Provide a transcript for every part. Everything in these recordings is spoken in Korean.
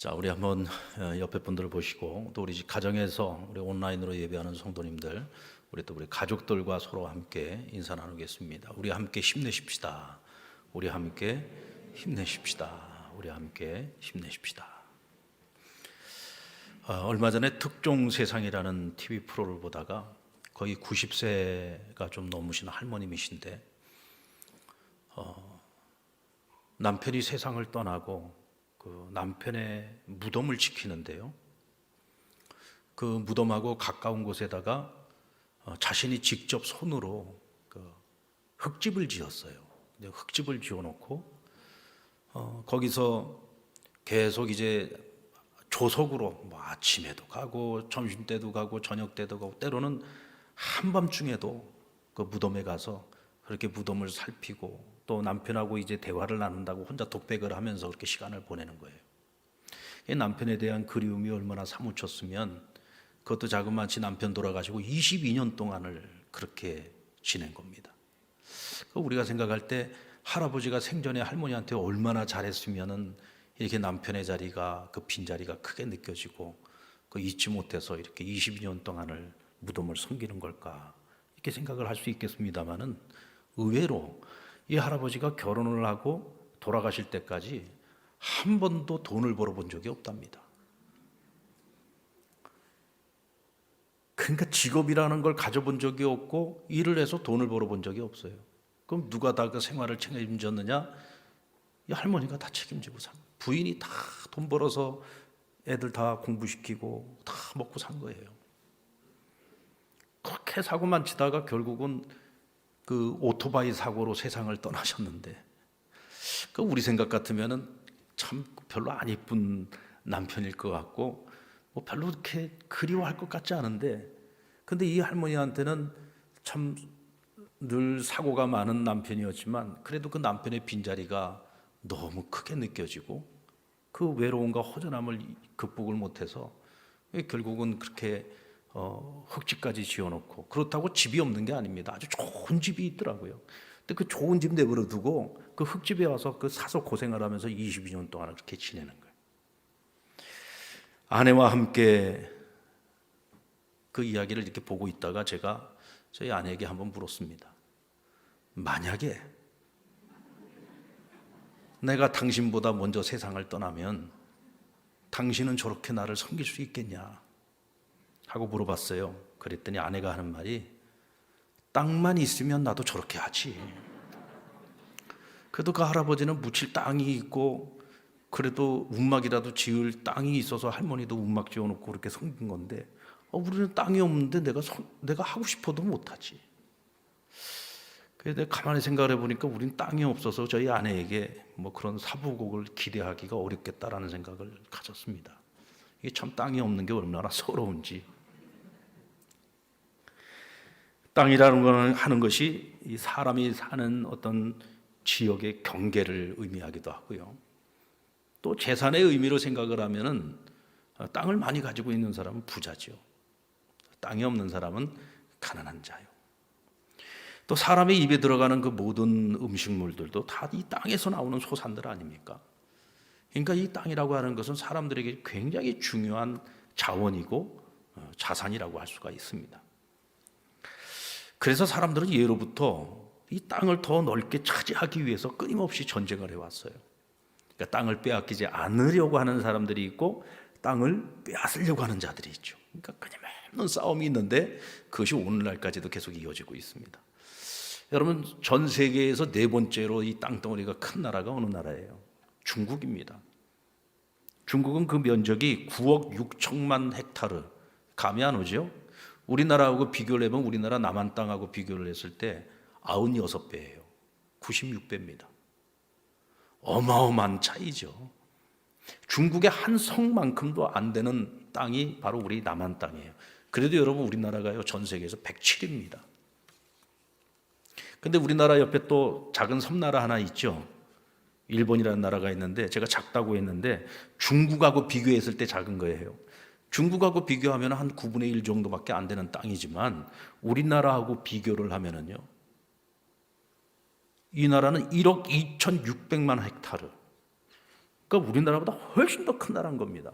자, 우리 한번 옆에 분들을 보시고 또 우리 가정에서 우리 온라인으로 예배하는 성도님들, 우리 가족들과 서로 함께 인사 나누겠습니다. 우리 함께 힘내십시다. 우리 함께 힘내십시다. 우리 함께 힘내십시다. 얼마 전에 특종 세상이라는 TV 프로를 보다가 거의 90세가 좀 넘으신 할머님이신데 남편이 세상을 떠나고 그 남편의 무덤을 지키는데요, 그 무덤하고 가까운 곳에다가 자신이 직접 손으로 그 흙집을 지었어요. 흙집을 지어놓고 거기서 계속 이제 조석으로 뭐 아침에도 가고 점심 때도 가고 저녁 때도 가고 때로는 한밤중에도 그 무덤에 가서 그렇게 무덤을 살피고 또 남편하고 이제 대화를 나눈다고 혼자 독백을 하면서 그렇게 시간을 보내는 거예요. 이 남편에 대한 그리움이 얼마나 사무쳤으면 그것도 자그마치 남편 돌아가시고 22년 동안을 그렇게 지낸 겁니다. 우리가 생각할 때 할아버지가 생전에 할머니한테 얼마나 잘했으면은 이렇게 남편의 자리가, 그 빈자리가 크게 느껴지고 그 잊지 못해서 이렇게 22년 동안을 무덤을 섬기는 걸까, 이렇게 생각을 할 수 있겠습니다만은 의외로 이 할아버지가 결혼을 하고 돌아가실 때까지 한 번도 돈을 벌어본 적이 없답니다. 그러니까 직업이라는 걸 가져본 적이 없고 일을 해서 돈을 벌어본 적이 없어요. 그럼 누가 다 그 생활을 책임졌느냐? 이 할머니가 다 책임지고 산 거예요. 부인이 다 돈 벌어서 애들 다 공부시키고 다 먹고 산 거예요. 그렇게 사고만 치다가 결국은 그 오토바이 사고로 세상을 떠나셨는데, 그 우리 생각 같으면은 참 별로 안 이쁜 남편일 것 같고 뭐 별로 그렇게 그리워할 것 같지 않은데, 근데 이 할머니한테는 참 늘 사고가 많은 남편이었지만 그래도 그 남편의 빈자리가 너무 크게 느껴지고 그 외로움과 허전함을 극복을 못해서 결국은 그렇게 흙집까지 지어놓고, 그렇다고 집이 없는 게 아닙니다. 아주 좋은 집이 있더라고요. 근데 그 좋은 집 내버려 두고 그 흙집에 와서 그 사서 고생을 하면서 22년 동안 그렇게 지내는 거예요. 아내와 함께 그 이야기를 이렇게 보고 있다가 제가 저희 아내에게 한번 물었습니다. 만약에 내가 당신보다 먼저 세상을 떠나면 당신은 저렇게 나를 섬길 수 있겠냐 하고 물어봤어요. 그랬더니 아내가 하는 말이, 땅만 있으면 나도 저렇게 하지. 그래도 그 할아버지는 묻힐 땅이 있고 그래도 운막이라도 지을 땅이 있어서 할머니도 운막 지어놓고 그렇게 섬긴 건데 우리는 땅이 없는데 내가 하고 싶어도 못하지. 그래서 내가 가만히 생각을 해보니까 우린 땅이 없어서 저희 아내에게 뭐 그런 사부곡을 기대하기가 어렵겠다라는 생각을 가졌습니다. 이게 참 땅이 없는 게 얼마나 서러운지. 땅이라는 거는 하는 것이 이 사람이 사는 어떤 지역의 경계를 의미하기도 하고요. 또 재산의 의미로 생각을 하면은 땅을 많이 가지고 있는 사람은 부자죠. 땅이 없는 사람은 가난한 자요. 또 사람의 입에 들어가는 그 모든 음식물들도 다 이 땅에서 나오는 소산들 아닙니까? 그러니까 이 땅이라고 하는 것은 사람들에게 굉장히 중요한 자원이고 자산이라고 할 수가 있습니다. 그래서 사람들은 예로부터 이 땅을 더 넓게 차지하기 위해서 끊임없이 전쟁을 해왔어요. 그러니까 땅을 빼앗기지 않으려고 하는 사람들이 있고 땅을 빼앗으려고 하는 자들이 있죠. 그러니까 끊임없는 싸움이 있는데 그것이 오늘날까지도 계속 이어지고 있습니다. 여러분, 전 세계에서 네 번째로 이 땅덩어리가 큰 나라가 어느 나라예요? 중국입니다. 중국은 그 면적이 9억 6천만 헥타르, 감이 안 오죠? 우리나라하고 비교를 해보면 우리나라 남한 땅하고 비교를 했을 때 96배예요. 96배입니다. 어마어마한 차이죠. 중국의 한 성만큼도 안 되는 땅이 바로 우리 남한 땅이에요. 그래도 여러분, 우리나라가요 전 세계에서 107입니다. 근데 우리나라 옆에 또 작은 섬나라 하나 있죠. 일본이라는 나라가 있는데 제가 작다고 했는데 중국하고 비교했을 때 작은 거예요. 중국하고 비교하면 한 9분의 1 정도밖에 안 되는 땅이지만 우리나라하고 비교를 하면은요, 이 나라는 1억 2,600만 헥타르, 그러니까 우리나라보다 훨씬 더 큰 나라인 겁니다.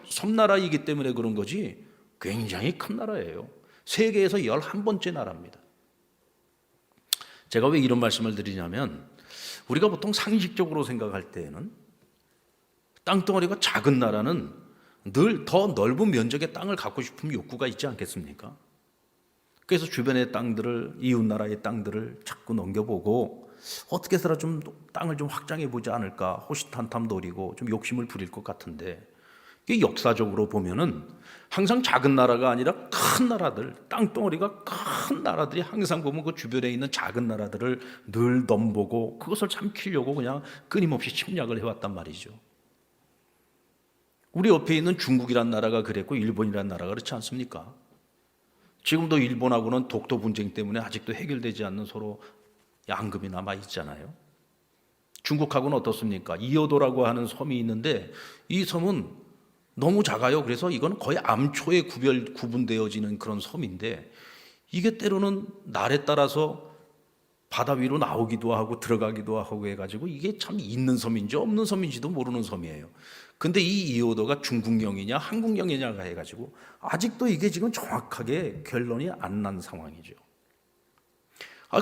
섬나라이기 때문에 그런 거지 굉장히 큰 나라예요. 세계에서 11번째 나라입니다. 제가 왜 이런 말씀을 드리냐면 우리가 보통 상식적으로 생각할 때에는 땅덩어리가 작은 나라는 늘 더 넓은 면적의 땅을 갖고 싶은 욕구가 있지 않겠습니까? 그래서 주변의 땅들을, 이웃 나라의 땅들을 자꾸 넘겨보고 어떻게 해서라 좀 땅을 좀 확장해 보지 않을까 호시탐탐 노리고 좀 욕심을 부릴 것 같은데, 이게 역사적으로 보면은 항상 작은 나라가 아니라 큰 나라들, 땅덩어리가 큰 나라들이 항상 보면 그 주변에 있는 작은 나라들을 늘 넘보고 그것을 삼키려고 그냥 끊임없이 침략을 해왔단 말이죠. 우리 옆에 있는 중국이란 나라가 그랬고 일본이란 나라가 그렇지 않습니까? 지금도 일본하고는 독도 분쟁 때문에 아직도 해결되지 않는 서로 앙금이 남아 있잖아요. 중국하고는 어떻습니까? 이어도라고 하는 섬이 있는데 이 섬은 너무 작아요. 그래서 이건 거의 암초에 구분되어지는 그런 섬인데 이게 때로는 날에 따라서 바다 위로 나오기도 하고 들어가기도 하고 해가지고 이게 참 있는 섬인지 없는 섬인지도 모르는 섬이에요. 근데 이 이오도가 중국령이냐 한국령이냐가 해가지고 아직도 이게 지금 정확하게 결론이 안 난 상황이죠.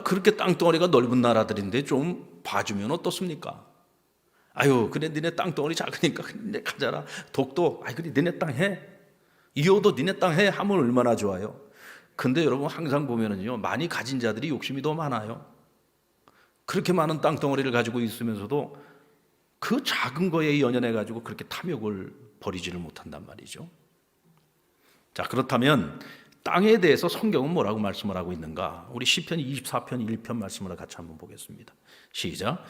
그렇게 땅덩어리가 넓은 나라들인데 좀 봐주면 어떻습니까? 아유, 그래 니네 땅덩어리 작으니까 니네 가져라. 독도, 그래 니네 땅 해. 이오도 니네 땅 해 하면 얼마나 좋아요. 근데 여러분 항상 보면은요, 많이 가진 자들이 욕심이 더 많아요. 그렇게 많은 땅덩어리를 가지고 있으면서도 그 작은 거에 연연해 가지고 그렇게 탐욕을 버리지를 못한단 말이죠. 자, 그렇다면 땅에 대해서 성경은 뭐라고 말씀을 하고 있는가? 우리 시편 24편 1편 말씀을 같이 한번 보겠습니다. 시작.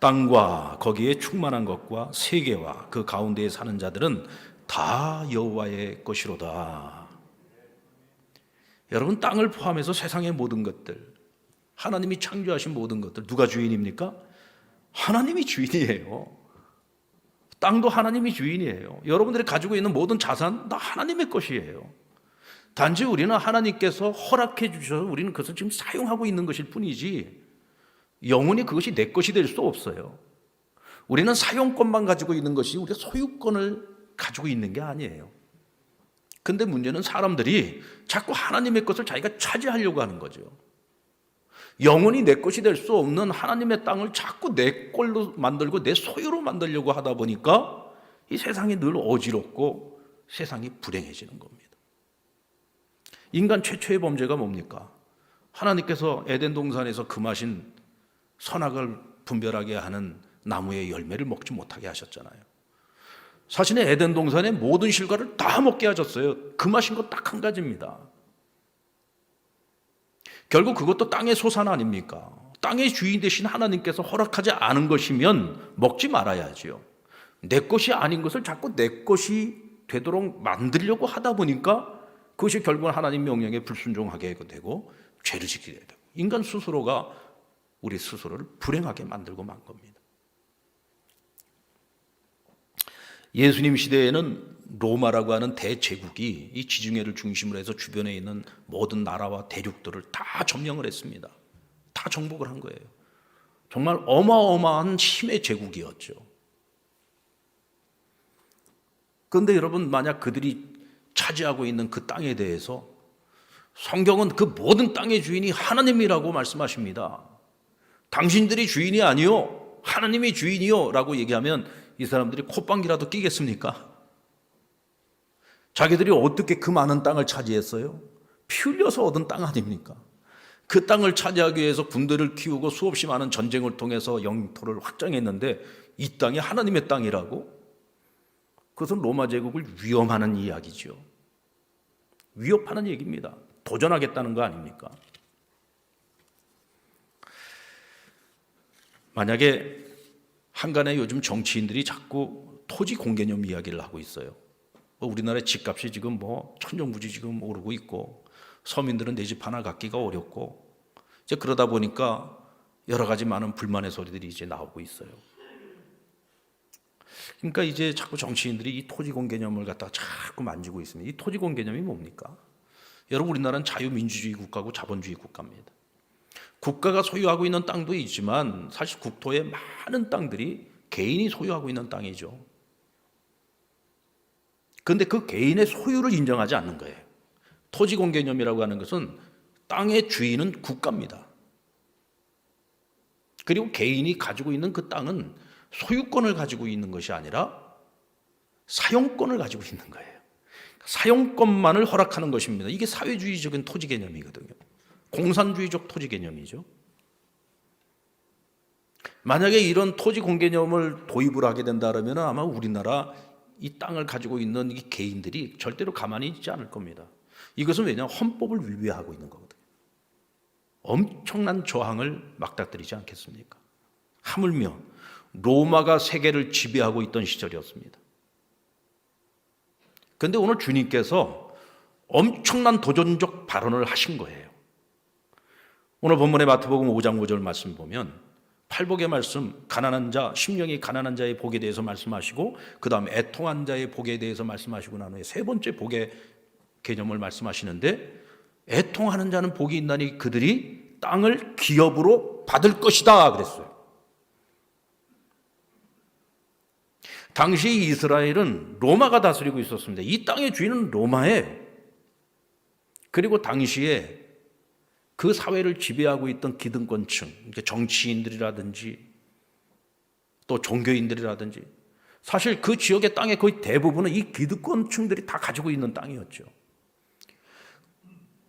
땅과 거기에 충만한 것과 세계와 그 가운데에 사는 자들은 다 여호와의 것이로다. 여러분, 땅을 포함해서 세상의 모든 것들, 하나님이 창조하신 모든 것들, 누가 주인입니까? 하나님이 주인이에요. 땅도 하나님이 주인이에요. 여러분들이 가지고 있는 모든 자산 다 하나님의 것이에요. 단지 우리는 하나님께서 허락해 주셔서 우리는 그것을 지금 사용하고 있는 것일 뿐이지 영원히 그것이 내 것이 될 수 없어요. 우리는 사용권만 가지고 있는 것이 우리가 소유권을 가지고 있는 게 아니에요. 근데 문제는 사람들이 자꾸 하나님의 것을 자기가 차지하려고 하는 거죠. 영원히 내 것이 될 수 없는 하나님의 땅을 자꾸 내 걸로 만들고 내 소유로 만들려고 하다 보니까 이 세상이 늘 어지럽고 세상이 불행해지는 겁니다. 인간 최초의 범죄가 뭡니까? 하나님께서 에덴 동산에서 금하신 선악을 분별하게 하는 나무의 열매를 먹지 못하게 하셨잖아요. 사실은 에덴 동산의 모든 실과를 다 먹게 하셨어요. 금하신 거 딱 한 가지입니다. 결국 그것도 땅의 소산 아닙니까? 땅의 주인 되신 하나님께서 허락하지 않은 것이면 먹지 말아야지요. 내 것이 아닌 것을 자꾸 내 것이 되도록 만들려고 하다 보니까 그것이 결국은 하나님 명령에 불순종하게 되고 죄를 지키게 되고 인간 스스로가 우리 스스로를 불행하게 만들고 만 겁니다. 예수님 시대에는 로마라고 하는 대제국이 이 지중해를 중심으로 해서 주변에 있는 모든 나라와 대륙들을 다 점령을 했습니다. 다 정복을 한 거예요. 정말 어마어마한 힘의 제국이었죠. 그런데 여러분, 만약 그들이 차지하고 있는 그 땅에 대해서 성경은 그 모든 땅의 주인이 하나님이라고 말씀하십니다. 당신들이 주인이 아니요 하나님이 주인이요 라고 얘기하면 이 사람들이 콧방귀라도 끼겠습니까? 자기들이 어떻게 그 많은 땅을 차지했어요? 피 흘려서 얻은 땅 아닙니까? 그 땅을 차지하기 위해서 군대를 키우고 수없이 많은 전쟁을 통해서 영토를 확장했는데 이 땅이 하나님의 땅이라고? 그것은 로마 제국을 위험하는 이야기죠. 위협하는 얘기입니다. 도전하겠다는 거 아닙니까? 만약에 한간에 요즘 정치인들이 자꾸 토지 공개념 이야기를 하고 있어요. 우리나라의 집값이 지금 천정부지 지금 오르고 있고 서민들은 내 집 하나 갖기가 어렵고 이제 그러다 보니까 여러 가지 많은 불만의 소리들이 이제 나오고 있어요. 그러니까 이제 자꾸 정치인들이 이 토지공 개념을 갖다가 자꾸 만지고 있습니다. 이 토지공 개념이 뭡니까? 여러분, 우리나라는 자유민주주의 국가고 자본주의 국가입니다. 국가가 소유하고 있는 땅도 있지만 사실 국토의 많은 땅들이 개인이 소유하고 있는 땅이죠. 그런데 그 개인의 소유를 인정하지 않는 거예요. 토지공 개념이라고 하는 것은 땅의 주인은 국가입니다. 그리고 개인이 가지고 있는 그 땅은 소유권을 가지고 있는 것이 아니라 사용권을 가지고 있는 거예요. 사용권만을 허락하는 것입니다. 이게 사회주의적인 토지 개념이거든요. 공산주의적 토지 개념이죠. 만약에 이런 토지 공개념을 도입을 하게 된다면 아마 우리나라 이 땅을 가지고 있는 이 개인들이 절대로 가만히 있지 않을 겁니다. 이것은 왜냐하면 헌법을 위배하고 있는 거거든요. 엄청난 저항을 맞닥뜨리지 않겠습니까? 하물며 로마가 세계를 지배하고 있던 시절이었습니다. 그런데 오늘 주님께서 엄청난 도전적 발언을 하신 거예요. 오늘 본문의 마태복음 5장 5절 말씀 보면 팔복의 말씀, 가난한 자, 심령이 가난한 자의 복에 대해서 말씀하시고 그 다음에 애통한 자의 복에 대해서 말씀하시고 난 후에 세 번째 복의 개념을 말씀하시는데 애통하는 자는 복이 있나니 그들이 땅을 기업으로 받을 것이다 그랬어요. 당시 이스라엘은 로마가 다스리고 있었습니다. 이 땅의 주인은 로마예요. 그리고 당시에 그 사회를 지배하고 있던 기득권층, 정치인들이라든지 또 종교인들이라든지 사실 그 지역의 땅의 거의 대부분은 이 기득권층들이 다 가지고 있는 땅이었죠.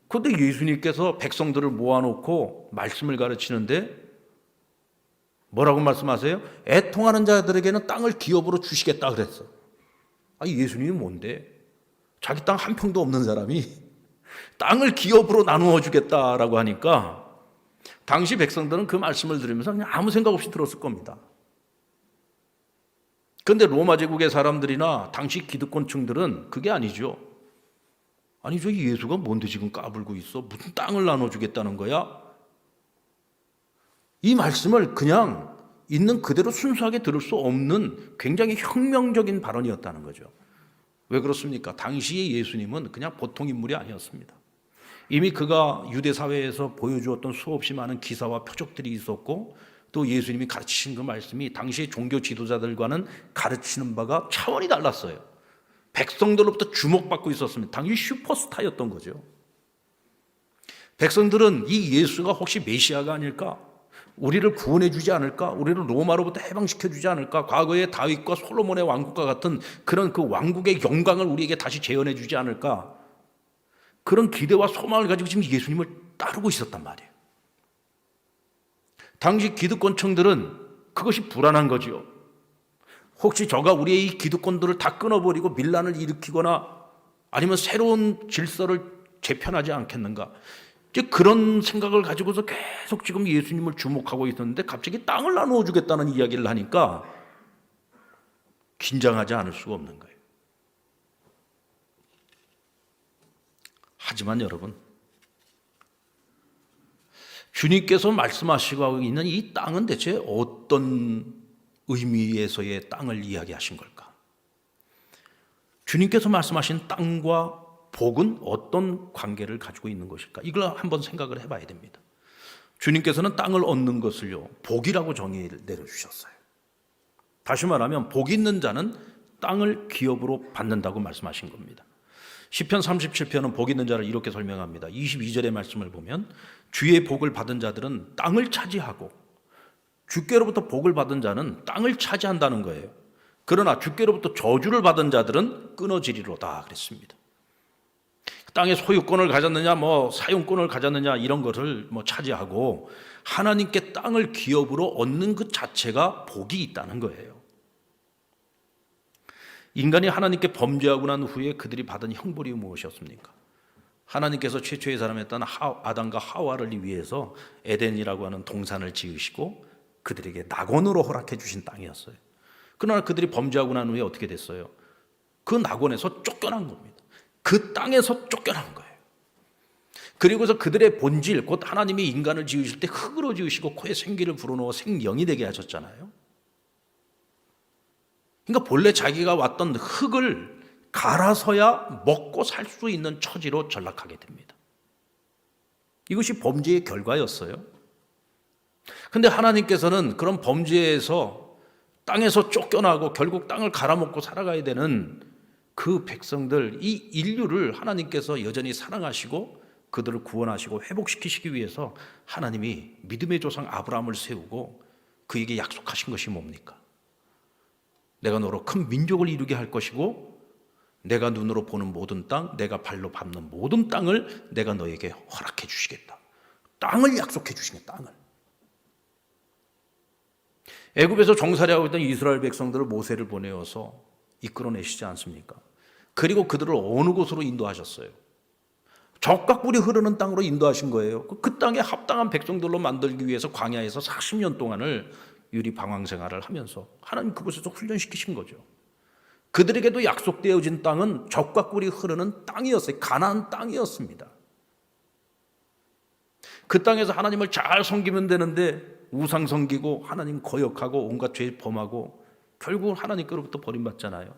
그런데 예수님께서 백성들을 모아놓고 말씀을 가르치는데 뭐라고 말씀하세요? 애통하는 자들에게는 땅을 기업으로 주시겠다 그랬어. 아니 예수님이 뭔데? 자기 땅 한 평도 없는 사람이 땅을 기업으로 나누어 주겠다라고 하니까 당시 백성들은 그 말씀을 들으면서 그냥 아무 생각 없이 들었을 겁니다. 그런데 로마 제국의 사람들이나 당시 기득권층들은 그게 아니죠. 아니 저 예수가 뭔데 지금 까불고 있어? 무슨 땅을 나눠주겠다는 거야? 이 말씀을 그냥 있는 그대로 순수하게 들을 수 없는 굉장히 혁명적인 발언이었다는 거죠. 왜 그렇습니까? 당시의 예수님은 그냥 보통 인물이 아니었습니다. 이미 그가 유대 사회에서 보여주었던 수없이 많은 기사와 표적들이 있었고 또 예수님이 가르치신 그 말씀이 당시의 종교 지도자들과는 가르치는 바가 차원이 달랐어요. 백성들로부터 주목받고 있었습니다. 당시 슈퍼스타였던 거죠. 백성들은 이 예수가 혹시 메시아가 아닐까? 우리를 구원해 주지 않을까? 우리를 로마로부터 해방시켜 주지 않을까? 과거의 다윗과 솔로몬의 왕국과 같은 그런 그 왕국의 영광을 우리에게 다시 재현해 주지 않을까? 그런 기대와 소망을 가지고 지금 예수님을 따르고 있었단 말이에요. 당시 기득권층들은 그것이 불안한 거지요. 혹시 저가 우리의 이 기득권들을 다 끊어버리고 밀란을 일으키거나 아니면 새로운 질서를 재편하지 않겠는가? 그런 생각을 가지고서 계속 지금 예수님을 주목하고 있었는데 갑자기 땅을 나누어 주겠다는 이야기를 하니까 긴장하지 않을 수가 없는 거예요. 하지만 여러분, 주님께서 말씀하시고 있는 이 땅은 대체 어떤 의미에서의 땅을 이야기하신 걸까? 주님께서 말씀하신 땅과 복은 어떤 관계를 가지고 있는 것일까? 이걸 한번 생각을 해봐야 됩니다. 주님께서는 땅을 얻는 것을요, 복이라고 정의를 내려주셨어요. 다시 말하면 복 있는 자는 땅을 기업으로 받는다고 말씀하신 겁니다. 시편 37편은 복 있는 자를 이렇게 설명합니다. 22절의 말씀을 보면 주의 복을 받은 자들은 땅을 차지하고 주께로부터 복을 받은 자는 땅을 차지한다는 거예요. 그러나 주께로부터 저주를 받은 자들은 끊어지리로다 그랬습니다. 땅의 소유권을 가졌느냐, 사용권을 가졌느냐 이런 것을 차지하고 하나님께 땅을 기업으로 얻는 그 자체가 복이 있다는 거예요. 인간이 하나님께 범죄하고 난 후에 그들이 받은 형벌이 무엇이었습니까? 하나님께서 최초의 사람이었던 아담과 하와를 위해서 에덴이라고 하는 동산을 지으시고 그들에게 낙원으로 허락해 주신 땅이었어요. 그러나 그들이 범죄하고 난 후에 어떻게 됐어요? 그 낙원에서 쫓겨난 겁니다. 그 땅에서 쫓겨난 거예요. 그리고서 그들의 본질, 곧 하나님이 인간을 지으실 때 흙으로 지으시고 코에 생기를 불어넣어 생명이 되게 하셨잖아요. 그러니까 본래 자기가 왔던 흙을 갈아서야 먹고 살 수 있는 처지로 전락하게 됩니다. 이것이 범죄의 결과였어요. 그런데 하나님께서는 그런 범죄에서 땅에서 쫓겨나고 결국 땅을 갈아먹고 살아가야 되는 그 백성들, 이 인류를 하나님께서 여전히 사랑하시고 그들을 구원하시고 회복시키시기 위해서 하나님이 믿음의 조상 아브라함을 세우고 그에게 약속하신 것이 뭡니까? 내가 너로 큰 민족을 이루게 할 것이고 내가 눈으로 보는 모든 땅, 내가 발로 밟는 모든 땅을 내가 너에게 허락해 주시겠다. 땅을 약속해 주시겠다. 땅을. 애굽에서 종살이하고 있던 이스라엘 백성들을 모세를 보내어서 이끌어내시지 않습니까? 그리고 그들을 어느 곳으로 인도하셨어요? 적과 꿀이 흐르는 땅으로 인도하신 거예요. 그 땅에 합당한 백성들로 만들기 위해서 광야에서 40년 동안을 유리 방황 생활을 하면서 하나님 그곳에서 훈련시키신 거죠. 그들에게도 약속되어진 땅은 적과 꿀이 흐르는 땅이었어요. 가나안 땅이었습니다. 그 땅에서 하나님을 잘 섬기면 되는데 우상 섬기고 하나님 거역하고 온갖 죄 범하고 결국은 하나님께로부터 버림받잖아요.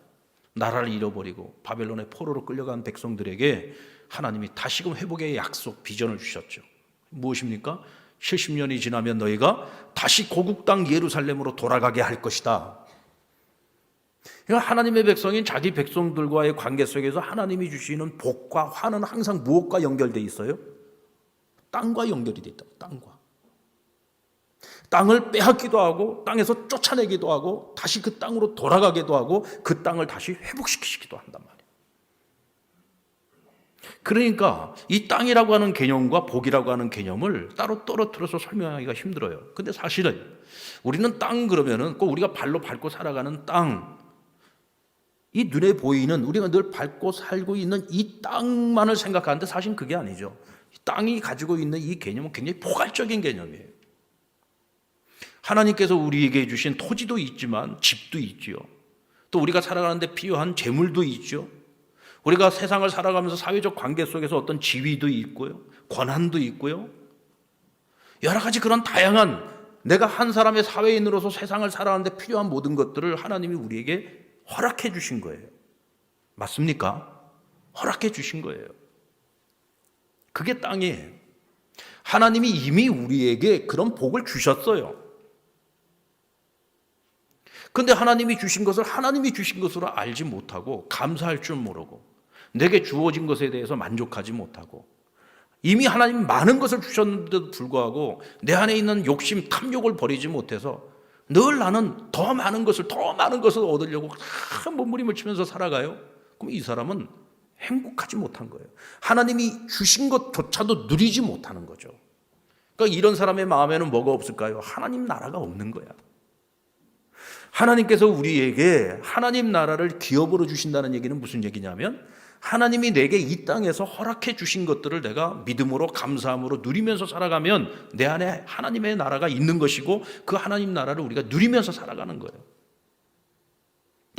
나라를 잃어버리고 바벨론의 포로로 끌려간 백성들에게 하나님이 다시금 회복의 약속 비전을 주셨죠. 무엇입니까? 70년이 지나면 너희가 다시 고국 땅 예루살렘으로 돌아가게 할 것이다. 그러니까 하나님의 백성인 자기 백성들과의 관계 속에서 하나님이 주시는 복과 화는 항상 무엇과 연결되어 있어요? 땅과 연결이 되어 있다. 땅과. 땅을 빼앗기도 하고 땅에서 쫓아내기도 하고 다시 그 땅으로 돌아가기도 하고 그 땅을 다시 회복시키기도 한단 말이에요. 그러니까 이 땅이라고 하는 개념과 복이라고 하는 개념을 따로 떨어뜨려서 설명하기가 힘들어요. 근데 사실은 우리는 땅 그러면은 꼭 우리가 발로 밟고 살아가는 땅, 이 눈에 보이는 우리가 늘 밟고 살고 있는 이 땅만을 생각하는데 사실 그게 아니죠. 땅이 가지고 있는 이 개념은 굉장히 포괄적인 개념이에요. 하나님께서 우리에게 주신 토지도 있지만 집도 있지요. 또 우리가 살아가는데 필요한 재물도 있죠. 우리가 세상을 살아가면서 사회적 관계 속에서 어떤 지위도 있고요. 권한도 있고요. 여러 가지 그런 다양한 내가 한 사람의 사회인으로서 세상을 살아가는데 필요한 모든 것들을 하나님이 우리에게 허락해 주신 거예요. 맞습니까? 허락해 주신 거예요. 그게 땅이에요. 하나님이 이미 우리에게 그런 복을 주셨어요. 근데 하나님이 주신 것을 하나님이 주신 것으로 알지 못하고 감사할 줄 모르고 내게 주어진 것에 대해서 만족하지 못하고 이미 하나님 많은 것을 주셨는데도 불구하고 내 안에 있는 욕심, 탐욕을 버리지 못해서 늘 나는 더 많은 것을 얻으려고 큰 몸부림을 치면서 살아가요. 그럼 이 사람은 행복하지 못한 거예요. 하나님이 주신 것조차도 누리지 못하는 거죠. 그러니까 이런 사람의 마음에는 뭐가 없을까요? 하나님 나라가 없는 거야. 하나님께서 우리에게 하나님 나라를 기업으로 주신다는 얘기는 무슨 얘기냐면 하나님이 내게 이 땅에서 허락해 주신 것들을 내가 믿음으로 감사함으로 누리면서 살아가면 내 안에 하나님의 나라가 있는 것이고 그 하나님 나라를 우리가 누리면서 살아가는 거예요.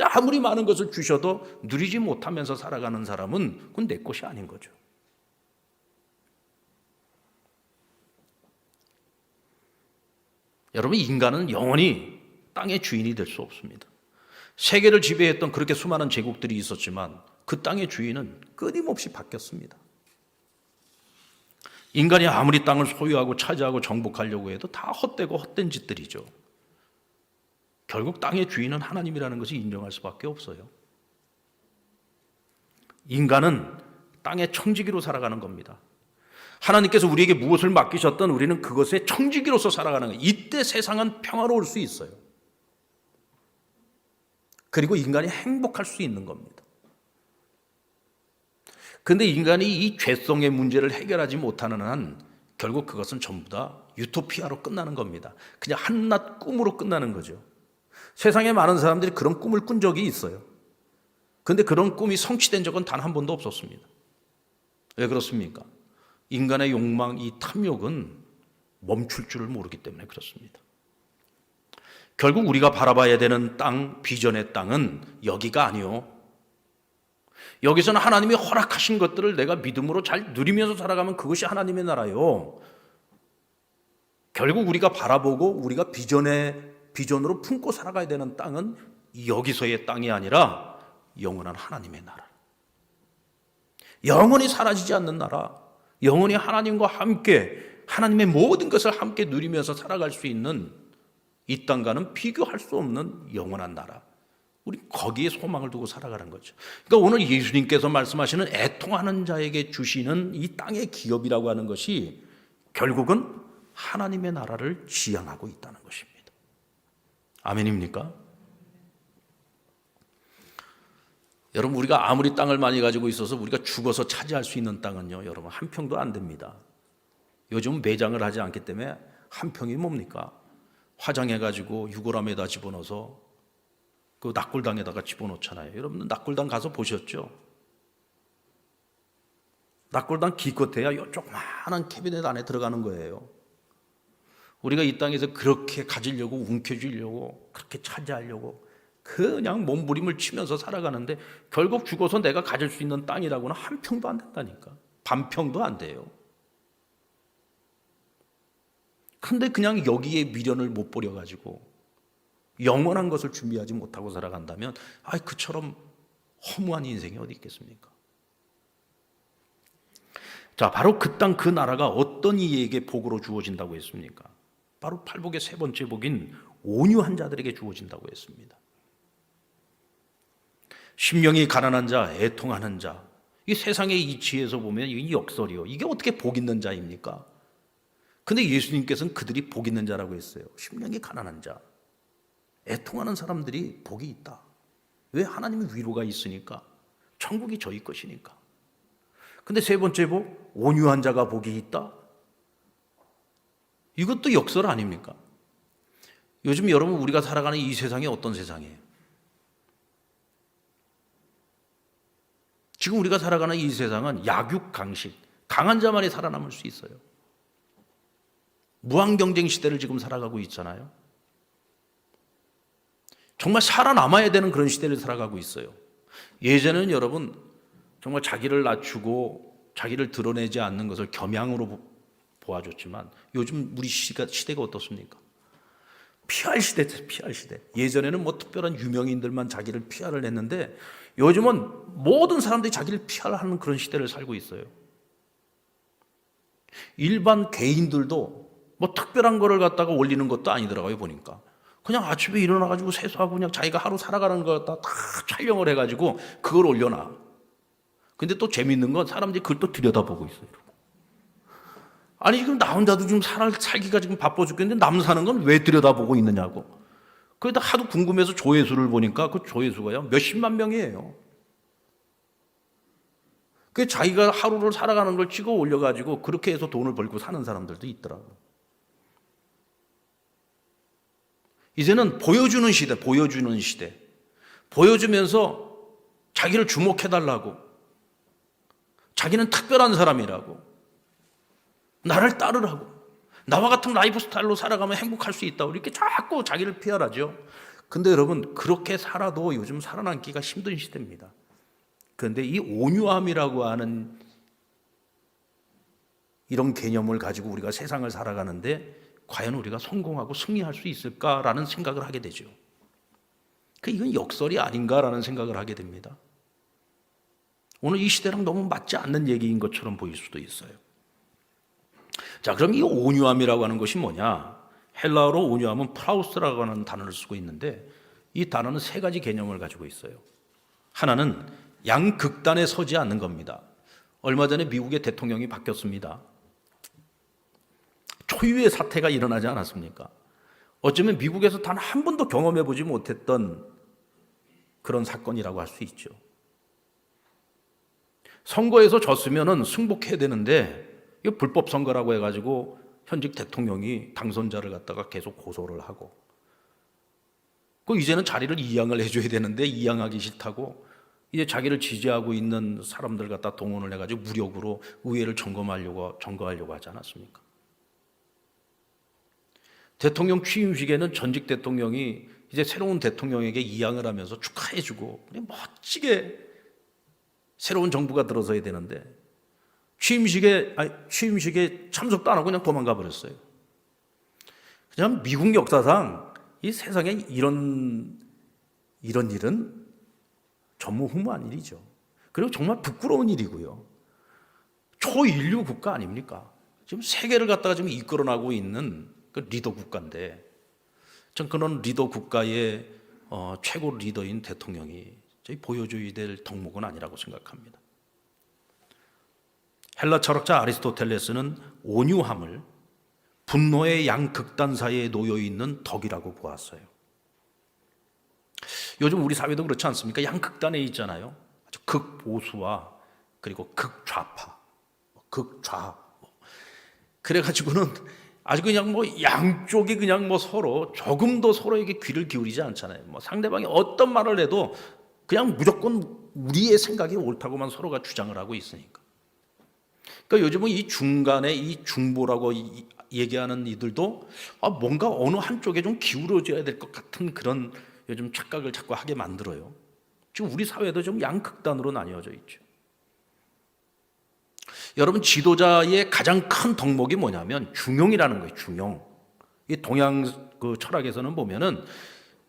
아무리 많은 것을 주셔도 누리지 못하면서 살아가는 사람은 그건 내 것이 아닌 거죠. 여러분, 인간은 영원히 땅의 주인이 될 수 없습니다. 세계를 지배했던 그렇게 수많은 제국들이 있었지만 그 땅의 주인은 끊임없이 바뀌었습니다. 인간이 아무리 땅을 소유하고 차지하고 정복하려고 해도 다 헛되고 헛된 짓들이죠. 결국 땅의 주인은 하나님이라는 것을 인정할 수밖에 없어요. 인간은 땅의 청지기로 살아가는 겁니다. 하나님께서 우리에게 무엇을 맡기셨든 우리는 그것의 청지기로서 살아가는 거예요. 이때 세상은 평화로울 수 있어요. 그리고 인간이 행복할 수 있는 겁니다. 그런데 인간이 이 죄성의 문제를 해결하지 못하는 한 결국 그것은 전부 다 유토피아로 끝나는 겁니다. 그냥 한낱 꿈으로 끝나는 거죠. 세상에 많은 사람들이 그런 꿈을 꾼 적이 있어요. 그런데 그런 꿈이 성취된 적은 단 한 번도 없었습니다. 왜 그렇습니까? 인간의 욕망, 이 탐욕은 멈출 줄을 모르기 때문에 그렇습니다. 결국 우리가 바라봐야 되는 땅, 비전의 땅은 여기가 아니요. 여기서는 하나님이 허락하신 것들을 내가 믿음으로 잘 누리면서 살아가면 그것이 하나님의 나라요. 결국 우리가 바라보고 우리가 비전으로 품고 살아가야 되는 땅은 여기서의 땅이 아니라 영원한 하나님의 나라. 영원히 사라지지 않는 나라. 영원히 하나님과 함께 하나님의 모든 것을 함께 누리면서 살아갈 수 있는 이 땅과는 비교할 수 없는 영원한 나라. 우리 거기에 소망을 두고 살아가는 거죠. 그러니까 오늘 예수님께서 말씀하시는 애통하는 자에게 주시는 이 땅의 기업이라고 하는 것이 결국은 하나님의 나라를 지향하고 있다는 것입니다. 아멘입니까? 여러분, 우리가 아무리 땅을 많이 가지고 있어서 우리가 죽어서 차지할 수 있는 땅은요, 여러분, 한 평도 안 됩니다. 요즘 매장을 하지 않기 때문에 한 평이 뭡니까? 화장해가지고 유골함에다 집어넣어서 그 낙골당에다가 집어넣잖아요. 여러분, 낙골당 가서 보셨죠? 낙골당 기껏해야 요 조그마한 캐비넷 안에 들어가는 거예요. 우리가 이 땅에서 그렇게 가지려고, 움켜쥐려고, 그렇게 차지하려고 그냥 몸부림을 치면서 살아가는데 결국 죽어서 내가 가질 수 있는 땅이라고는 한 평도 안 된다니까. 반평도 안 돼요. 근데 그냥 여기에 미련을 못 버려가지고 영원한 것을 준비하지 못하고 살아간다면 그처럼 허무한 인생이 어디 있겠습니까? 자, 바로 그 땅, 그 나라가 어떤 이에게 복으로 주어진다고 했습니까? 바로 팔복의 세 번째 복인 온유한 자들에게 주어진다고 했습니다. 심령이 가난한 자, 애통하는 자, 이 세상의 이치에서 보면 이 역설이요. 이게 어떻게 복 있는 자입니까? 근데 예수님께서는 그들이 복 있는 자라고 했어요. 심령이 가난한 자, 애통하는 사람들이 복이 있다. 왜? 하나님의 위로가 있으니까. 천국이 저희 것이니까. 근데 세 번째 복, 온유한 자가 복이 있다. 이것도 역설 아닙니까? 요즘 여러분, 우리가 살아가는 이 세상이 어떤 세상이에요? 지금 우리가 살아가는 이 세상은 약육강식, 강한 자만이 살아남을 수 있어요. 무한경쟁 시대를 지금 살아가고 있잖아요. 정말 살아남아야 되는 그런 시대를 살아가고 있어요. 예전에는 여러분 정말 자기를 낮추고 자기를 드러내지 않는 것을 겸양으로 보아줬지만 요즘 우리 시대가 어떻습니까? PR 시대죠, PR 시대. 예전에는 뭐 특별한 유명인들만 자기를 PR을 했는데 요즘은 모든 사람들이 자기를 PR하는 그런 시대를 살고 있어요. 일반 개인들도 뭐 특별한 거를 갖다가 올리는 것도 아니더라고요, 보니까. 그냥 아침에 일어나가지고 세수하고 그냥 자기가 하루 살아가는 거 다 촬영을 해가지고 그걸 올려놔. 근데 또 재밌는 건 사람들이 그걸 또 들여다보고 있어요. 아니, 지금 나 혼자도 지금 살기가 지금 바빠 죽겠는데 남 사는 건 왜 들여다보고 있느냐고. 그러다 하도 궁금해서 조회수를 보니까 그 조회수가요, 몇십만 명이에요. 그 자기가 하루를 살아가는 걸 찍어 올려가지고 그렇게 해서 돈을 벌고 사는 사람들도 있더라고요. 이제는 보여주는 시대, 보여주는 시대. 보여주면서 자기를 주목해달라고. 자기는 특별한 사람이라고. 나를 따르라고. 나와 같은 라이프 스타일로 살아가면 행복할 수 있다고. 이렇게 자꾸 자기를 피하라죠. 근데 여러분, 그렇게 살아도 요즘 살아남기가 힘든 시대입니다. 그런데 이 온유함이라고 하는 이런 개념을 가지고 우리가 세상을 살아가는데 과연 우리가 성공하고 승리할 수 있을까라는 생각을 하게 되죠. 이건 역설이 아닌가라는 생각을 하게 됩니다. 오늘 이 시대랑 너무 맞지 않는 얘기인 것처럼 보일 수도 있어요. 자, 그럼 이 온유함이라고 하는 것이 뭐냐? 헬라어로 온유함은 프라우스라고 하는 단어를 쓰고 있는데 이 단어는 세 가지 개념을 가지고 있어요. 하나는 양극단에 서지 않는 겁니다. 얼마 전에 미국의 대통령이 바뀌었습니다. 초유의 사태가 일어나지 않았습니까? 어쩌면 미국에서 단 한 번도 경험해 보지 못했던 그런 사건이라고 할 수 있죠. 선거에서 졌으면 승복해야 되는데 이거 불법 선거라고 해가지고 현직 대통령이 당선자를 갖다가 계속 고소를 하고 이제는 자리를 이양을 해줘야 되는데 이양하기 싫다고 이제 자기를 지지하고 있는 사람들 갖다 동원을 해가지고 무력으로 의회를 점거하려고 하지 않았습니까? 대통령 취임식에는 전직 대통령이 이제 새로운 대통령에게 이양을 하면서 축하해주고 멋지게 새로운 정부가 들어서야 되는데 취임식에 참석도 안 하고 그냥 도망가 버렸어요. 그냥 미국 역사상 이 세상에 이런 일은 전무후무한 일이죠. 그리고 정말 부끄러운 일이고요. 초인류 국가 아닙니까? 지금 세계를 갖다가 지금 이끌어나고 있는 그 리더 국가인데 전 그런 리더 국가의 최고 리더인 대통령이 저희 보여줘야 될 덕목은 아니라고 생각합니다. 헬라 철학자 아리스토텔레스는 온유함을 분노의 양극단 사이에 놓여 있는 덕이라고 보았어요. 요즘 우리 사회도 그렇지 않습니까? 양극단에 있잖아요. 아주 극보수와 그리고 극좌파, 극좌. 그래가지고는 아주 그냥 양쪽이 그냥 서로 조금도 서로에게 귀를 기울이지 않잖아요. 상대방이 어떤 말을 해도 그냥 무조건 우리의 생각이 옳다고만 서로가 주장을 하고 있으니까. 그러니까 요즘은 이 중간에 이 중보라고 얘기하는 이들도 뭔가 어느 한쪽에 좀 기울어져야 될 것 같은 그런 요즘 착각을 자꾸 하게 만들어요. 지금 우리 사회도 좀 양극단으로 나뉘어져 있죠. 여러분, 지도자의 가장 큰 덕목이 뭐냐면 중용이라는 거예요. 중용. 이 동양 그 철학에서는 보면은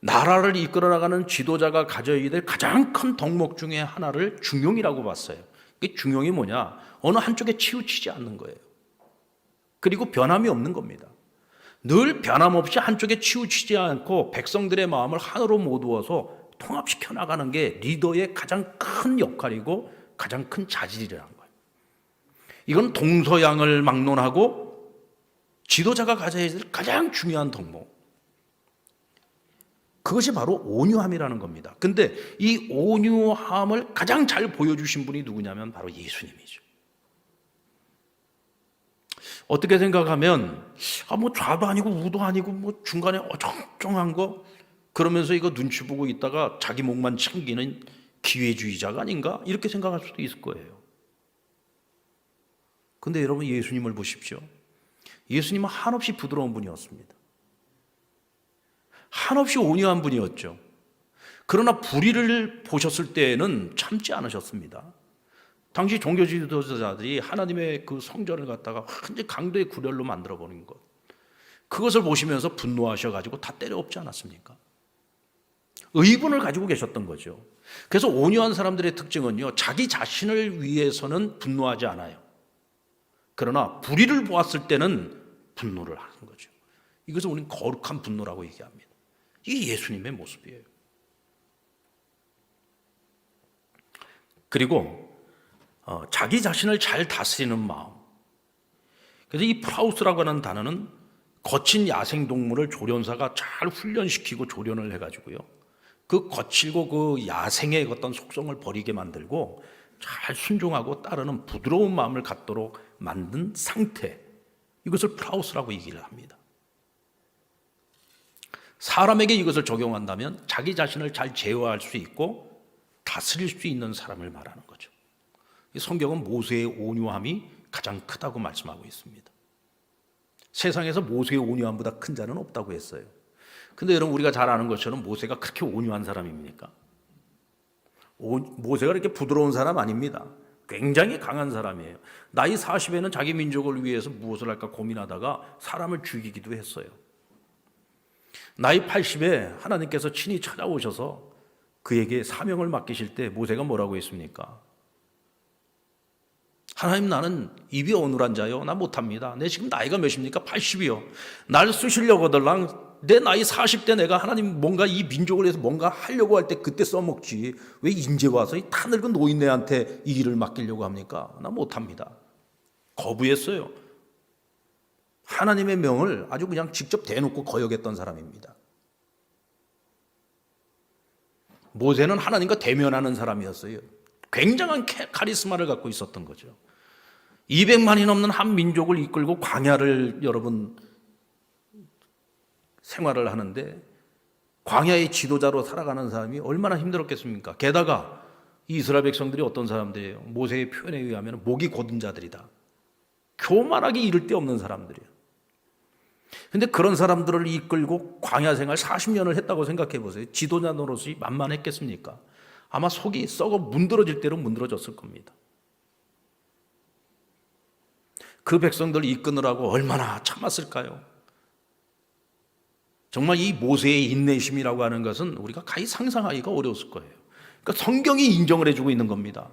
나라를 이끌어 나가는 지도자가 가져야 될 가장 큰 덕목 중에 하나를 중용이라고 봤어요. 이 중용이 뭐냐? 어느 한쪽에 치우치지 않는 거예요. 그리고 변함이 없는 겁니다. 늘 변함없이 한쪽에 치우치지 않고 백성들의 마음을 하나로 모두어서 통합시켜 나가는 게 리더의 가장 큰 역할이고 가장 큰 자질이라는 거예요. 이건 동서양을 막론하고 지도자가 가져야 될 가장 중요한 덕목. 그것이 바로 온유함이라는 겁니다. 근데 이 온유함을 가장 잘 보여주신 분이 누구냐면 바로 예수님이죠. 어떻게 생각하면 좌도 아니고 우도 아니고 중간에 어정쩡한 거 그러면서 이거 눈치 보고 있다가 자기 목만 챙기는 기회주의자가 아닌가 이렇게 생각할 수도 있을 거예요. 근데 여러분, 예수님을 보십시오. 예수님은 한없이 부드러운 분이었습니다. 한없이 온유한 분이었죠. 그러나 불의를 보셨을 때에는 참지 않으셨습니다. 당시 종교 지도자들이 하나님의 그 성전을 갖다가 완전 강도의 구렬로 만들어 버린 것, 그것을 보시면서 분노하셔가지고 다 때려엎지 않았습니까? 의분을 가지고 계셨던 거죠. 그래서 온유한 사람들의 특징은요, 자기 자신을 위해서는 분노하지 않아요. 그러나 불의를 보았을 때는 분노를 하는 거죠. 이것을 우리는 거룩한 분노라고 얘기합니다. 이게 예수님의 모습이에요. 그리고 자기 자신을 잘 다스리는 마음. 그래서 이 프라우스라고 하는 단어는 거친 야생동물을 조련사가 잘 훈련시키고 조련을 해가지고요, 그 거칠고 그 야생의 어떤 속성을 버리게 만들고 잘 순종하고 따르는 부드러운 마음을 갖도록 만든 상태, 이것을 프라우스라고 얘기를 합니다. 사람에게 이것을 적용한다면 자기 자신을 잘 제어할 수 있고 다스릴 수 있는 사람을 말하는 거죠. 성경은 모세의 온유함이 가장 크다고 말씀하고 있습니다. 세상에서 모세의 온유함보다 큰 자는 없다고 했어요. 근데 여러분, 우리가 잘 아는 것처럼 모세가 그렇게 온유한 사람입니까? 모세가 이렇게 부드러운 사람 아닙니다. 굉장히 강한 사람이에요. 나이 40에는 자기 민족을 위해서 무엇을 할까 고민하다가 사람을 죽이기도 했어요. 나이 80에 하나님께서 친히 찾아오셔서 그에게 사명을 맡기실 때 모세가 뭐라고 했습니까? 하나님, 나는 입이 어눌한 자요, 나 못합니다. 내 지금 나이가 몇입니까? 80이요. 날 쓰시려거들랑 내 나이 40대 내가 하나님 뭔가 이 민족을 위해서 뭔가 하려고 할 때 그때 써먹지, 왜 이제 와서 이 다 늙은 노인네한테 이 일을 맡기려고 합니까? 나 못합니다. 거부했어요. 하나님의 명을 아주 그냥 직접 대놓고 거역했던 사람입니다. 모세는 하나님과 대면하는 사람이었어요. 굉장한 카리스마를 갖고 있었던 거죠. 200만이 넘는 한 민족을 이끌고 광야를 여러분 생활을 하는데, 광야의 지도자로 살아가는 사람이 얼마나 힘들었겠습니까? 게다가 이 이스라엘 백성들이 어떤 사람들이에요? 모세의 표현에 의하면 목이 곧은 자들이다. 교만하기 이를 데 없는 사람들이에요. 근데 그런 사람들을 이끌고 광야 생활 40년을 했다고 생각해 보세요. 지도자 노릇이 만만했겠습니까? 아마 속이 썩어 문드러질 대로 문드러졌을 겁니다. 그 백성들을 이끄느라고 얼마나 참았을까요? 정말 이 모세의 인내심이라고 하는 것은 우리가 가히 상상하기가 어려웠을 거예요. 그러니까 성경이 인정을 해주고 있는 겁니다.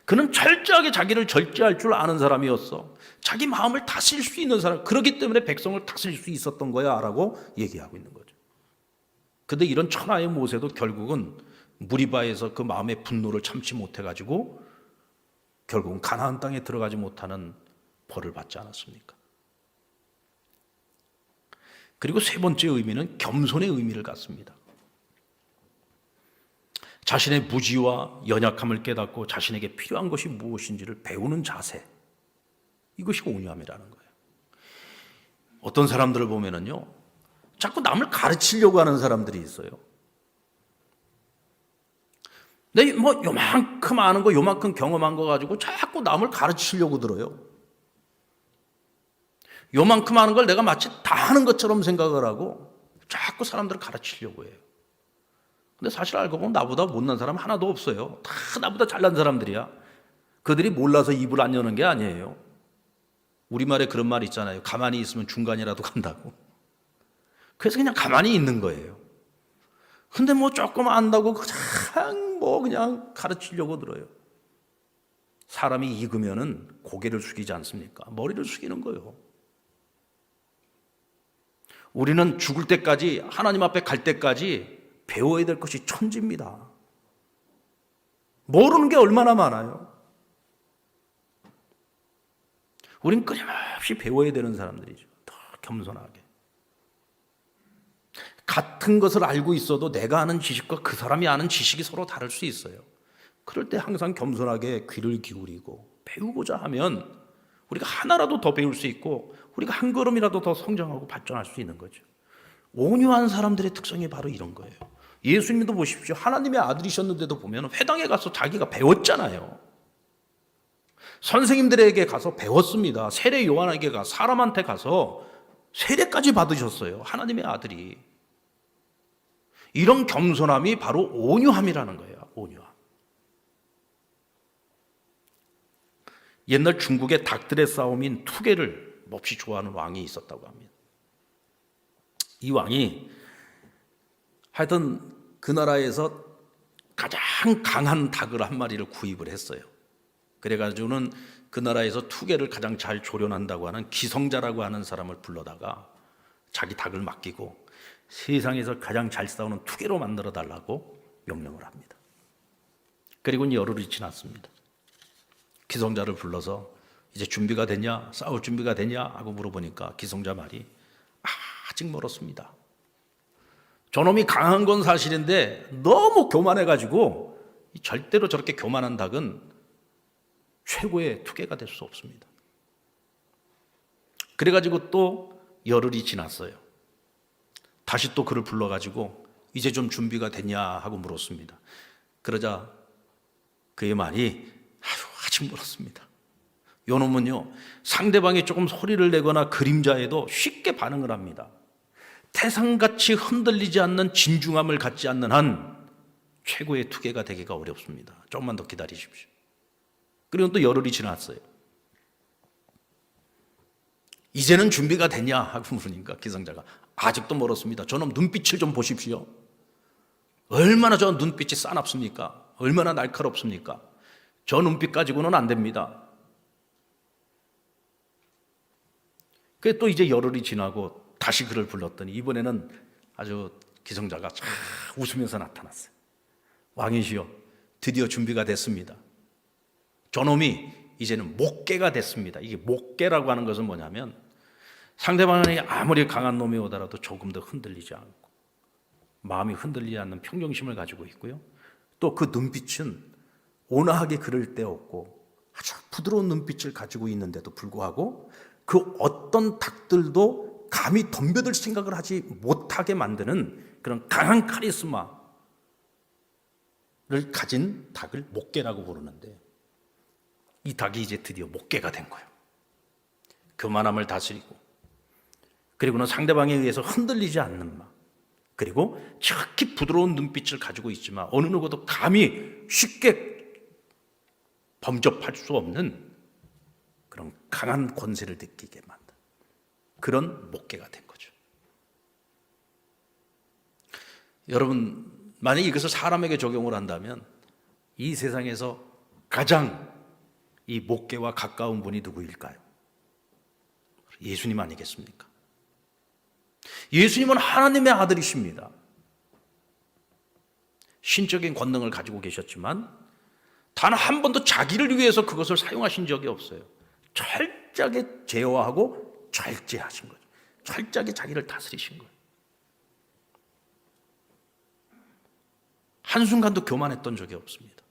그는 철저하게 자기를 절제할 줄 아는 사람이었어. 자기 마음을 다스릴 수 있는 사람, 그렇기 때문에 백성을 다스릴 수 있었던 거야 라고 얘기하고 있는 거죠. 근데 이런 천하의 모세도 결국은 무리바에서 그 마음의 분노를 참지 못해가지고 결국은 가나안 땅에 들어가지 못하는 벌을 받지 않았습니까? 그리고 세 번째 의미는 겸손의 의미를 갖습니다. 자신의 무지와 연약함을 깨닫고 자신에게 필요한 것이 무엇인지를 배우는 자세, 이것이 온유함이라는 거예요. 어떤 사람들을 보면은요, 자꾸 남을 가르치려고 하는 사람들이 있어요. 내 요만큼 아는 거, 요만큼 경험한 거 가지고 자꾸 남을 가르치려고 들어요. 요만큼 아는 걸 내가 마치 다 하는 것처럼 생각을 하고 자꾸 사람들을 가르치려고 해요. 근데 사실 알고 보면 나보다 못난 사람 하나도 없어요. 다 나보다 잘난 사람들이야. 그들이 몰라서 입을 안 여는 게 아니에요. 우리말에 그런 말 있잖아요. 가만히 있으면 중간이라도 간다고. 그래서 그냥 가만히 있는 거예요. 근데 조금 안다고 그냥 가르치려고 들어요. 사람이 익으면은 고개를 숙이지 않습니까? 머리를 숙이는 거예요. 우리는 죽을 때까지, 하나님 앞에 갈 때까지 배워야 될 것이 천지입니다. 모르는 게 얼마나 많아요. 우린 끊임없이 배워야 되는 사람들이죠. 더 겸손하게. 같은 것을 알고 있어도 내가 아는 지식과 그 사람이 아는 지식이 서로 다를 수 있어요. 그럴 때 항상 겸손하게 귀를 기울이고 배우고자 하면 우리가 하나라도 더 배울 수 있고 우리가 한 걸음이라도 더 성장하고 발전할 수 있는 거죠. 온유한 사람들의 특성이 바로 이런 거예요. 예수님도 보십시오. 하나님의 아들이셨는데도 보면 회당에 가서 자기가 배웠잖아요. 선생님들에게 가서 배웠습니다. 세례 요한에게 가 사람한테 가서 세례까지 받으셨어요. 하나님의 아들이. 이런 겸손함이 바로 온유함이라는 거예요. 온유함. 옛날 중국의 닭들의 싸움인 투게를 몹시 좋아하는 왕이 있었다고 합니다. 이 왕이 하여튼 그 나라에서 가장 강한 닭을 한 마리를 구입을 했어요. 그래가지고는 그 나라에서 투게를 가장 잘 조련한다고 하는 기성자라고 하는 사람을 불러다가 자기 닭을 맡기고 세상에서 가장 잘 싸우는 투게로 만들어 달라고 명령을 합니다. 그리고 열흘이 지났습니다. 기성자를 불러서 이제 준비가 됐냐? 싸울 준비가 됐냐? 하고 물어보니까 기성자 말이 아직 멀었습니다. 저놈이 강한 건 사실인데 너무 교만해가지고 절대로 저렇게 교만한 닭은 최고의 투게가 될 수 없습니다. 그래가지고 또 열흘이 지났어요. 다시 또 그를 불러가지고 이제 좀 준비가 됐냐 하고 물었습니다. 그러자 그의 말이 아직 멀었습니다. 요놈은요, 상대방이 조금 소리를 내거나 그림자에도 쉽게 반응을 합니다. 태산같이 흔들리지 않는 진중함을 갖지 않는 한 최고의 투게가 되기가 어렵습니다. 조금만 더 기다리십시오. 그리고 또 열흘이 지났어요. 이제는 준비가 됐냐 하고 물으니까 기성자가 아직도 멀었습니다. 저놈 눈빛을 좀 보십시오. 얼마나 저 눈빛이 싸납습니까? 얼마나 날카롭습니까? 저 눈빛 가지고는 안 됩니다. 그래 또 이제 열흘이 지나고 다시 그를 불렀더니 이번에는 아주 기성자가 참 웃으면서 나타났어요. 왕이시여, 드디어 준비가 됐습니다. 저놈이 이제는 목계가 됐습니다. 이게 목계라고 하는 것은 뭐냐면 상대방이 아무리 강한 놈이 오더라도 조금 더 흔들리지 않고 마음이 흔들리지 않는 평정심을 가지고 있고요. 또 그 눈빛은 온화하게 그럴 데 없고 아주 부드러운 눈빛을 가지고 있는데도 불구하고 그 어떤 닭들도 감히 덤벼들 생각을 하지 못하게 만드는 그런 강한 카리스마를 가진 닭을 목계라고 부르는데 이 닭이 이제 드디어 목계가 된 거예요. 교만함을 다스리고 그리고는 상대방에 의해서 흔들리지 않는 마음, 그리고 특히 부드러운 눈빛을 가지고 있지만 어느 누구도 감히 쉽게 범접할 수 없는 그런 강한 권세를 느끼게 만든 그런 목계가 된 거죠. 여러분, 만약에 이것을 사람에게 적용을 한다면 이 세상에서 가장 이 목계와 가까운 분이 누구일까요? 예수님 아니겠습니까? 예수님은 하나님의 아들이십니다. 신적인 권능을 가지고 계셨지만 단 한 번도 자기를 위해서 그것을 사용하신 적이 없어요. 철저하게 제어하고 절제하신 거죠. 철저하게 자기를 다스리신 거예요. 한순간도 교만했던 적이 없습니다.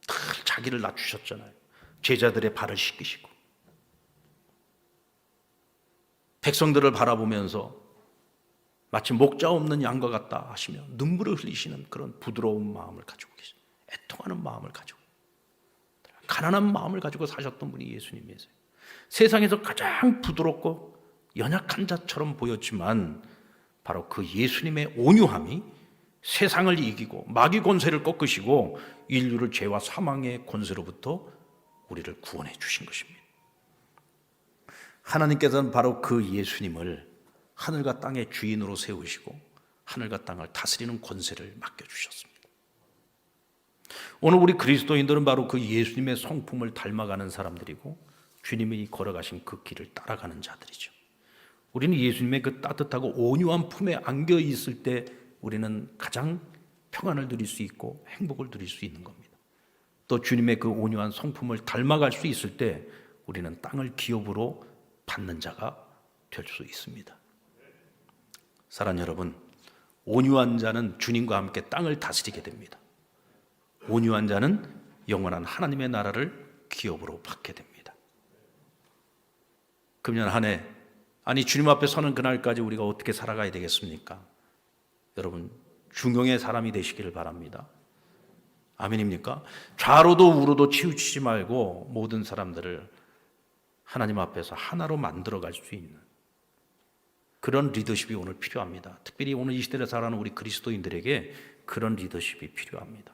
다 자기를 낮추셨잖아요. 제자들의 발을 씻기시고 백성들을 바라보면서 마치 목자 없는 양과 같다 하시며 눈물을 흘리시는 그런 부드러운 마음을 가지고 계신, 애통하는 마음을 가지고, 가난한 마음을 가지고 사셨던 분이 예수님이세요. 세상에서 가장 부드럽고 연약한 자처럼 보였지만 바로 그 예수님의 온유함이 세상을 이기고 마귀 권세를 꺾으시고 인류를 죄와 사망의 권세로부터 우리를 구원해 주신 것입니다. 하나님께서는 바로 그 예수님을 하늘과 땅의 주인으로 세우시고 하늘과 땅을 다스리는 권세를 맡겨주셨습니다. 오늘 우리 그리스도인들은 바로 그 예수님의 성품을 닮아가는 사람들이고 주님이 걸어가신 그 길을 따라가는 자들이죠. 우리는 예수님의 그 따뜻하고 온유한 품에 안겨 있을 때 우리는 가장 평안을 누릴 수 있고 행복을 누릴 수 있는 겁니다. 또 주님의 그 온유한 성품을 닮아갈 수 있을 때 우리는 땅을 기업으로 받는 자가 될 수 있습니다. 사랑하는 여러분, 온유한 자는 주님과 함께 땅을 다스리게 됩니다. 온유한 자는 영원한 하나님의 나라를 기업으로 받게 됩니다. 금년 한 해, 아니 주님 앞에 서는 그날까지 우리가 어떻게 살아가야 되겠습니까? 여러분, 중용의 사람이 되시기를 바랍니다. 아멘입니까? 좌로도 우로도 치우치지 말고 모든 사람들을 하나님 앞에서 하나로 만들어갈 수 있는 그런 리더십이 오늘 필요합니다. 특별히 오늘 이 시대를 살아가는 우리 그리스도인들에게 그런 리더십이 필요합니다.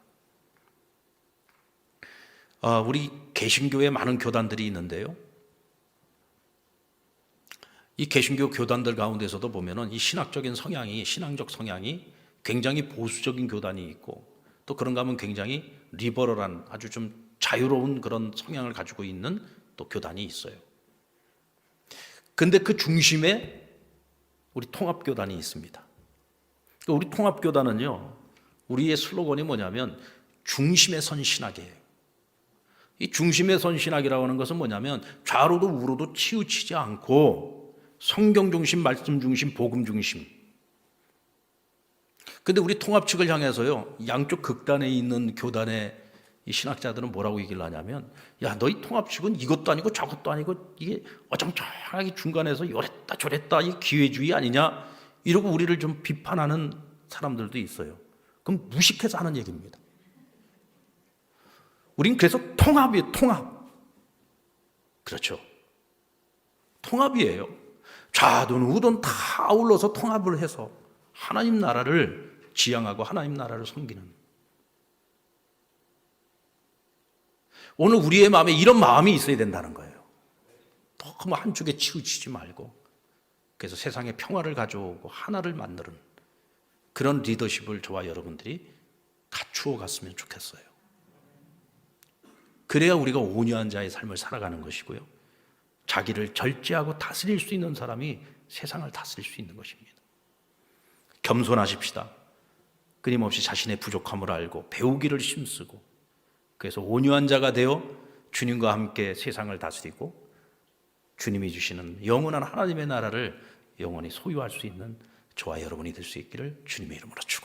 우리 개신교에 많은 교단들이 있는데요. 이 개신교 교단들 가운데서도 보면은 이 신학적인 성향이, 신앙적 성향이 굉장히 보수적인 교단이 있고 또 그런가 하면 굉장히 리버럴한 아주 좀 자유로운 그런 성향을 가지고 있는 또 교단이 있어요. 근데 그 중심에 우리 통합교단이 있습니다. 우리 통합교단은요, 우리의 슬로건이 뭐냐면 중심에 선 신학이에요. 이 중심에 선 신학이라고 하는 것은 뭐냐면 좌로도 우로도 치우치지 않고 성경 중심, 말씀 중심, 복음 중심. 근데 우리 통합 측을 향해서요, 양쪽 극단에 있는 교단의 이 신학자들은 뭐라고 얘기를 하냐면, 야, 너희 통합 측은 이것도 아니고 저것도 아니고 이게 어정쩡하게 중간에서 이랬다 저랬다 이 기회주의 아니냐, 이러고 우리를 좀 비판하는 사람들도 있어요. 그럼 무식해서 하는 얘기입니다. 우린 그래서 통합이에요, 통합. 그렇죠. 통합이에요. 좌든 우든 다 아울러서 통합을 해서 하나님 나라를 지향하고 하나님 나라를 섬기는. 오늘 우리의 마음에 이런 마음이 있어야 된다는 거예요. 너무 한쪽에 치우치지 말고, 그래서 세상에 평화를 가져오고 하나를 만드는 그런 리더십을 저와 여러분들이 갖추어 갔으면 좋겠어요. 그래야 우리가 온유한 자의 삶을 살아가는 것이고요, 자기를 절제하고 다스릴 수 있는 사람이 세상을 다스릴 수 있는 것입니다. 겸손하십시다. 끊임없이 자신의 부족함을 알고 배우기를 힘쓰고, 그래서 온유한 자가 되어 주님과 함께 세상을 다스리고 주님이 주시는 영원한 하나님의 나라를 영원히 소유할 수 있는 저와 여러분이 될 수 있기를 주님의 이름으로 축원합니다.